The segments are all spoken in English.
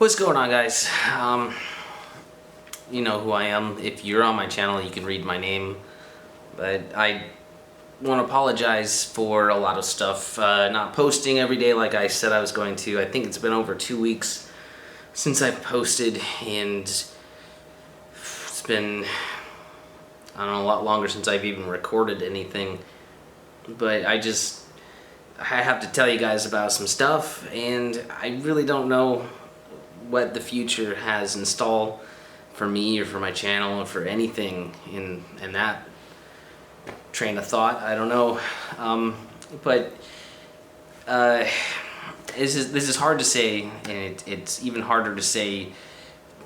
What's going on, guys? You know who I am. If you're on my channel, you can read my name. But I want to apologize for a lot of stuff. Not posting every day like I said I was going to. I think it's been over 2 weeks since I've posted, and it's been, I don't know, a lot longer since I've even recorded anything. But I have to tell you guys about some stuff, and I really don't know what the future has in store for me or for my channel or for anything in that train of thought. I don't know, but this is hard to say, and it's even harder to say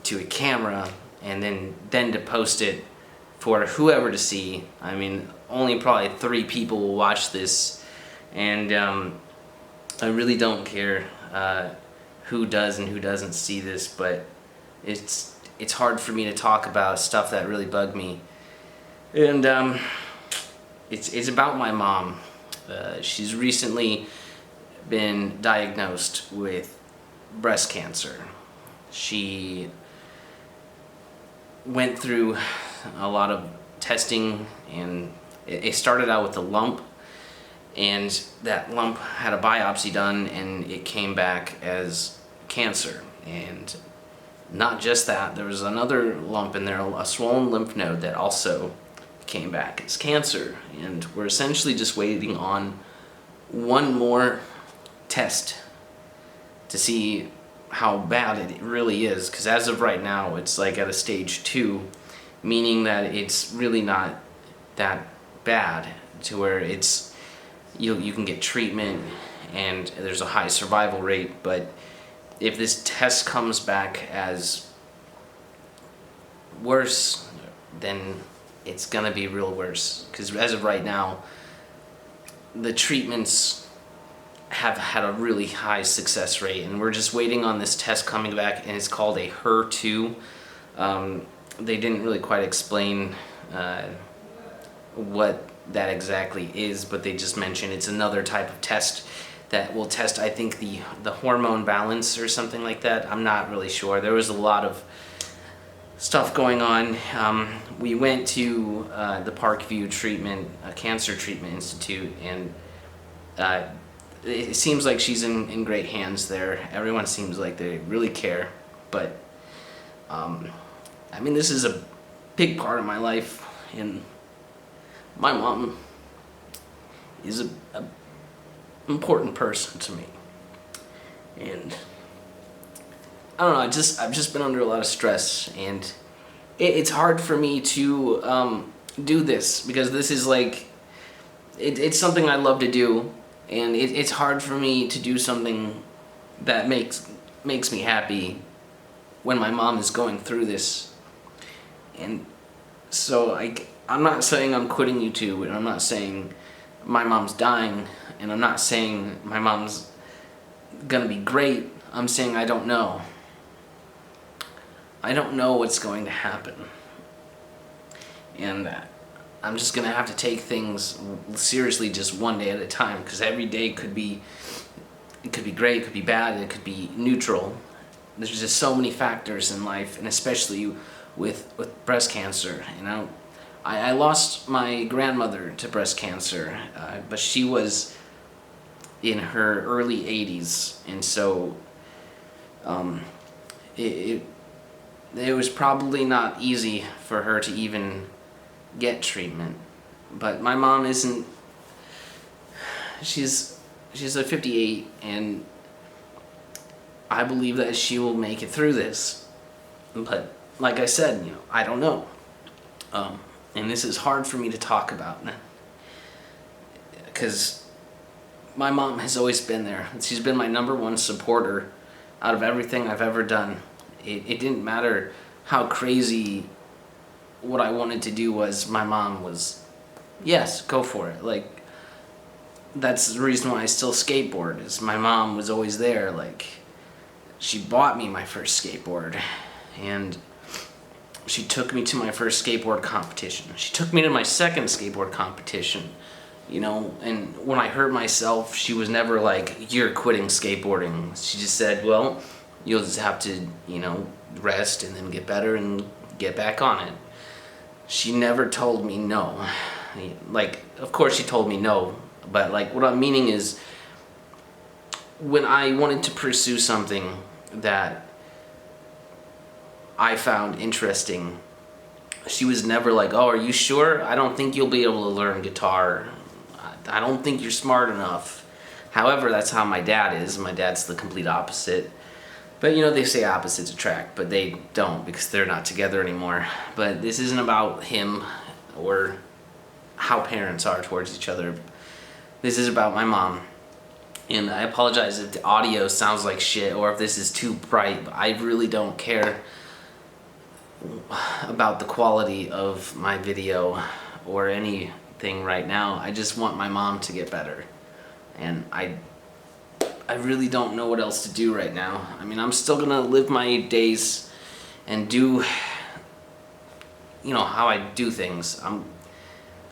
to a camera and then to post it for whoever to see. I mean, only probably 3 people will watch this, and I really don't care who does and who doesn't see this, but it's hard for me to talk about stuff that really bug me, and it's about my mom. She's recently been diagnosed with breast cancer. She went through a lot of testing, and it started out with a lump, and that lump had a biopsy done, and it came back as cancer. And not just that, there was another lump in there, a swollen lymph node, that also came back as cancer. And we're essentially just waiting on one more test to see how bad it really is, because as of right now it's like at a stage 2, meaning that it's really not that bad to where it's you can get treatment and there's a high survival rate. But if this test comes back as worse, then it's gonna be real worse, because as of right now the treatments have had a really high success rate, and we're just waiting on this test coming back, and it's called a HER2. They didn't really quite explain what that exactly is, but they just mentioned it's another type of test that will test, I think, the hormone balance or something like that. I'm not really sure. There was a lot of stuff going on. We went to the Parkview Cancer Treatment Institute, and it seems like she's in great hands there. Everyone seems like they really care, but I mean, this is a big part of my life, and my mom is a important person to me. And I don't know, I've just been under a lot of stress, and it's hard for me to do this, because this is like, it's something I love to do, and it's hard for me to do something that makes me happy when my mom is going through this. And so I'm not saying I'm quitting YouTube, and I'm not saying my mom's dying, and I'm not saying my mom's gonna be great. I'm saying I don't know. I don't know what's going to happen. And I'm just gonna have to take things seriously, just one day at a time, because every day could be great, it could be bad, it could be neutral. There's just so many factors in life, and especially with breast cancer. You know, I lost my grandmother to breast cancer, but she was in her early 80s, and so it was probably not easy for her to even get treatment. But my mom isn't. She's a 58, and I believe that she will make it through this. But like I said, you know, I don't know. And this is hard for me to talk about, because my mom has always been there. She's been my #1 supporter out of everything I've ever done. It didn't matter how crazy what I wanted to do was. My mom was, yes, go for it. Like, that's the reason why I still skateboard, is my mom was always there. Like, she bought me my first skateboard, and she took me to my first skateboard competition. She took me to my second skateboard competition, you know, and when I hurt myself, she was never like, you're quitting skateboarding. She just said, well, You'll just have to, rest and then get better and get back on it. She never told me no. Like, of course she told me no, but like what I'm meaning is when I wanted to pursue something that I found interesting, she was never like, "Oh, are you sure? I don't think you'll be able to learn guitar. I don't think you're smart enough." However, that's how my dad is. My dad's the complete opposite. But they say opposites attract, but they don't because they're not together anymore. But this isn't about him or how parents are towards each other. This is about my mom. And I apologize if the audio sounds like shit or if this is too bright, but I really don't care about the quality of my video or anything right now. I just want my mom to get better. And I really don't know what else to do right now. I mean, I'm still gonna live my days and do, how I do things.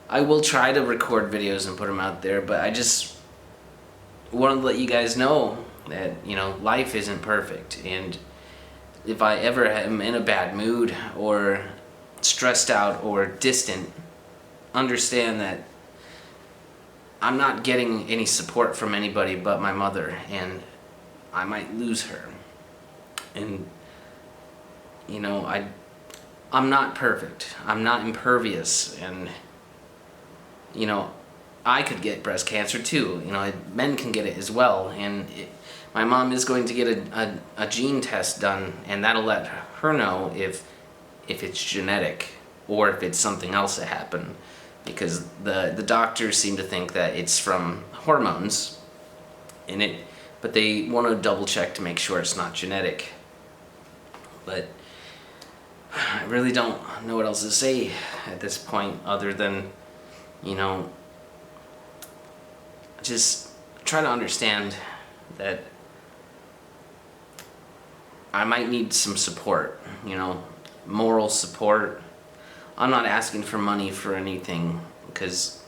I will try to record videos and put them out there, but I just wanted to let you guys know that, life isn't perfect. And if I ever am in a bad mood or stressed out or distant, understand that I'm not getting any support from anybody but my mother, and I might lose her. And I'm not perfect. I'm not impervious, and I could get breast cancer too. Men can get it as well, and my mom is going to get a gene test done, and that'll let her know if it's genetic or if it's something else that happened. Because the doctors seem to think that it's from hormones, but they want to double check to make sure it's not genetic. But I really don't know what else to say at this point other than, just try to understand that I might need some support, moral support. I'm not asking for money for anything because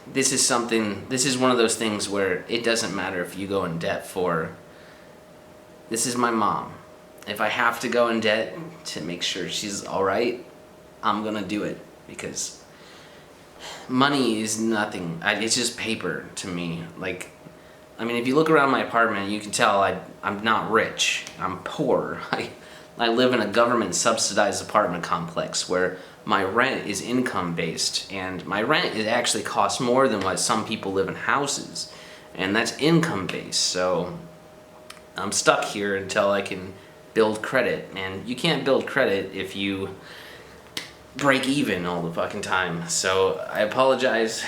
this is one of those things where it doesn't matter if you go in debt for. This is my mom. If I have to go in debt to make sure she's alright, I'm gonna do it because money is nothing. It's just paper to me. Like, if you look around my apartment, you can tell I'm not rich. I'm poor. I live in a government-subsidized apartment complex where my rent is income-based, and my rent actually costs more than what some people live in houses, and that's income-based, so I'm stuck here until I can build credit, and you can't build credit if you break even all the fucking time. So I apologize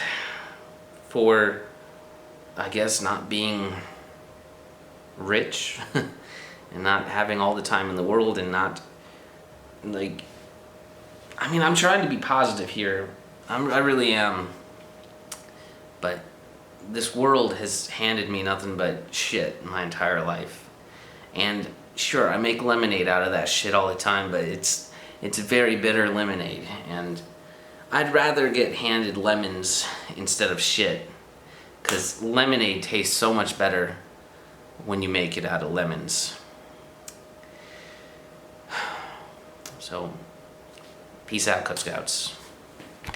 for, I guess, not being rich and not having all the time in the world, and not I'm trying to be positive here. I really am. But this world has handed me nothing but shit my entire life. And sure, I make lemonade out of that shit all the time, but it's very bitter lemonade, and I'd rather get handed lemons instead of shit, because lemonade tastes so much better when you make it out of lemons. So, peace out, Cub Scouts.